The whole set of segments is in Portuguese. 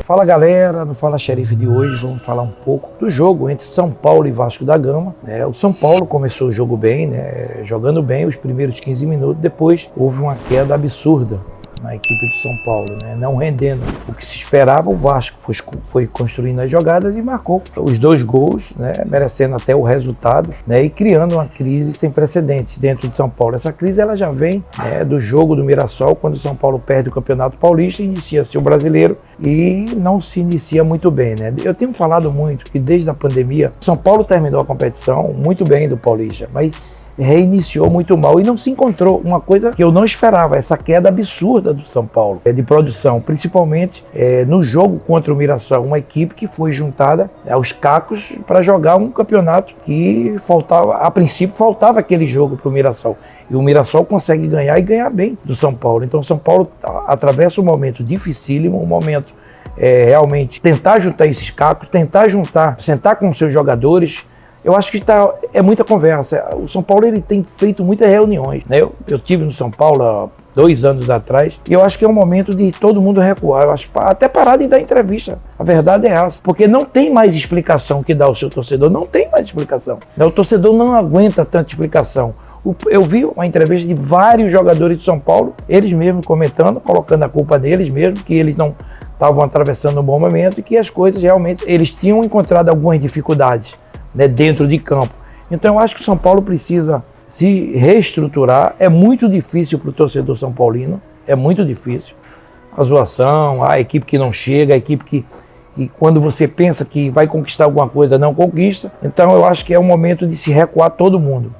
Fala galera, no Fala Xerife de hoje vamos falar um pouco do jogo entre São Paulo e Vasco da Gama. O São Paulo começou o jogo bem, jogando bem os primeiros 15 minutos, depois houve uma queda absurda na equipe do São Paulo, não rendendo o que se esperava. O Vasco foi construindo as jogadas e marcou os 2 gols, merecendo até o resultado, e criando uma crise sem precedentes dentro de São Paulo. Essa crise ela já vem do jogo do Mirassol, quando o São Paulo perde o Campeonato Paulista, inicia-se o Brasileiro e não se inicia muito bem. Eu tenho falado muito que desde a pandemia, o São Paulo terminou a competição muito bem do Paulista, mas reiniciou muito mal e não se encontrou. Uma coisa que eu não esperava, essa queda absurda do São Paulo de produção, principalmente no jogo contra o Mirassol, uma equipe que foi juntada aos cacos para jogar um campeonato que faltava, a princípio faltava aquele jogo para o Mirassol, e o Mirassol consegue ganhar e ganhar bem do São Paulo. Então o São Paulo atravessa um momento dificílimo, um momento realmente tentar juntar esses cacos, sentar com os seus jogadores. Eu acho que é muita conversa. O São Paulo ele tem feito muitas reuniões. Eu tive no São Paulo há 2 anos atrás e eu acho que é um momento de todo mundo recuar. Eu acho até parar de dar entrevista. A verdade é essa. Porque não tem mais explicação que dá ao seu torcedor. Não tem mais explicação. O torcedor não aguenta tanta explicação. Eu vi uma entrevista de vários jogadores de São Paulo, eles mesmos comentando, colocando a culpa deles mesmos, que eles não estavam atravessando um bom momento e que as coisas realmente, eles tinham encontrado algumas dificuldades dentro de campo. Então eu acho que o São Paulo precisa se reestruturar. É muito difícil para o torcedor são paulino, é muito difícil. A zoação, a equipe que não chega, a equipe que quando você pensa que vai conquistar alguma coisa, não conquista. Então eu acho que é o momento de se recuar todo mundo.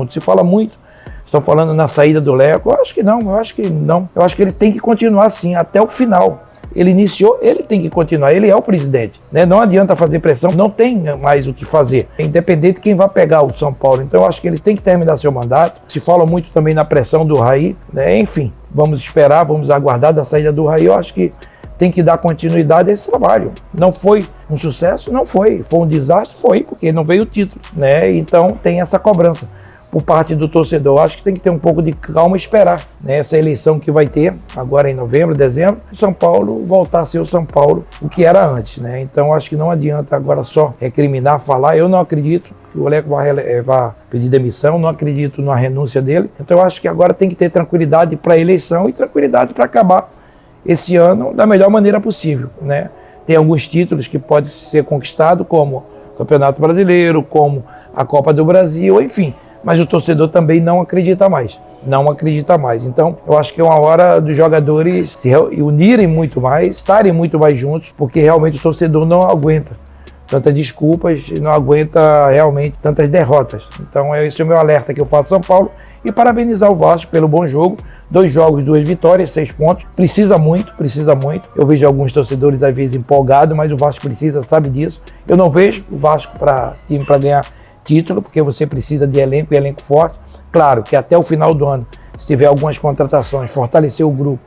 Se fala muito, estão falando na saída do Leco, eu acho que não. Eu acho que ele tem que continuar assim, até o final. Ele iniciou, ele tem que continuar, ele é o presidente. Não adianta fazer pressão, não tem mais o que fazer. Independente de quem vai pegar o São Paulo. Então eu acho que ele tem que terminar seu mandato. Se fala muito também na pressão do Raí. Enfim, vamos esperar, vamos aguardar da saída do Raí. Eu acho que tem que dar continuidade a esse trabalho. Não foi um sucesso? Não foi. Foi um desastre? Foi, porque não veio o título. Então tem essa cobrança por parte do torcedor. Acho que tem que ter um pouco de calma e esperar essa eleição que vai ter agora em novembro, dezembro, o São Paulo voltar a ser o São Paulo, o que era antes. Então acho que não adianta agora só recriminar, falar. Eu não acredito que o Leco vai pedir demissão, não acredito na renúncia dele. Então acho que agora tem que ter tranquilidade para a eleição e tranquilidade para acabar esse ano da melhor maneira possível. Tem alguns títulos que podem ser conquistados, como o Campeonato Brasileiro, como a Copa do Brasil, enfim. Mas o torcedor também não acredita mais. Então, eu acho que é uma hora dos jogadores se unirem muito mais, estarem muito mais juntos, porque realmente o torcedor não aguenta tantas desculpas, não aguenta realmente tantas derrotas. Então, esse é o meu alerta que eu faço São Paulo e parabenizar o Vasco pelo bom jogo. 2 jogos, 2 vitórias, 6 pontos. Precisa muito. Eu vejo alguns torcedores às vezes empolgados, mas o Vasco precisa, sabe disso. Eu não vejo o Vasco time para ganhar título, porque você precisa de elenco e elenco forte. Claro que até o final do ano, se tiver algumas contratações, fortalecer o grupo,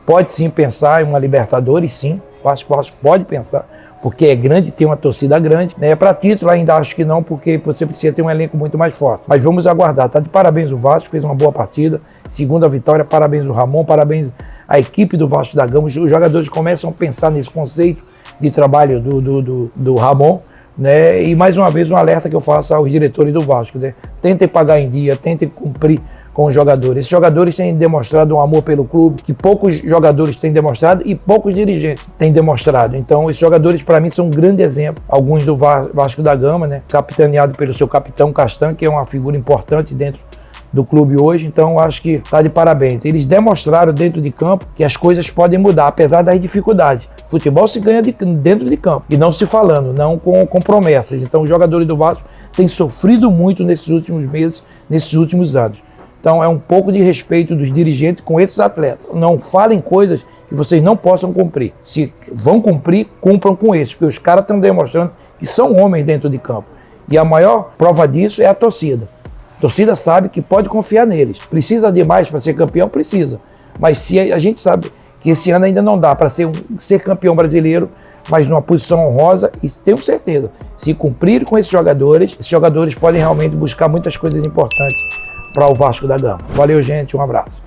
pode sim pensar em uma Libertadores, sim. O Vasco pode pensar, porque é grande, tem uma torcida grande. Para título ainda acho que não, porque você precisa ter um elenco muito mais forte. Mas vamos aguardar. Tá de parabéns o Vasco, fez uma boa partida. Segunda vitória, parabéns o Ramon, parabéns à equipe do Vasco da Gama. Os jogadores começam a pensar nesse conceito de trabalho do Ramon. E mais uma vez um alerta que eu faço aos diretores do Vasco. Tentem pagar em dia, tentem cumprir com os jogadores. Esses jogadores têm demonstrado um amor pelo clube, que poucos jogadores têm demonstrado e poucos dirigentes têm demonstrado. Então esses jogadores para mim são um grande exemplo. Alguns do Vasco da Gama, capitaneado pelo seu capitão Castan, que é uma figura importante dentro do clube hoje. Então acho que está de parabéns. Eles demonstraram dentro de campo que as coisas podem mudar, apesar das dificuldades. Futebol se ganha dentro de campo e não se falando, não com promessas. Então os jogadores do Vasco têm sofrido muito nesses últimos meses, nesses últimos anos. Então é um pouco de respeito dos dirigentes com esses atletas. Não falem coisas que vocês não possam cumprir. Se vão cumprir, cumpram com esses, porque os caras estão demonstrando que são homens dentro de campo. E a maior prova disso é a torcida. A torcida sabe que pode confiar neles. Precisa de mais para ser campeão? Precisa. Mas se a gente sabe que esse ano ainda não dá para ser campeão brasileiro, mas numa posição honrosa, e tenho certeza, se cumprir com esses jogadores podem realmente buscar muitas coisas importantes para o Vasco da Gama. Valeu, gente, um abraço.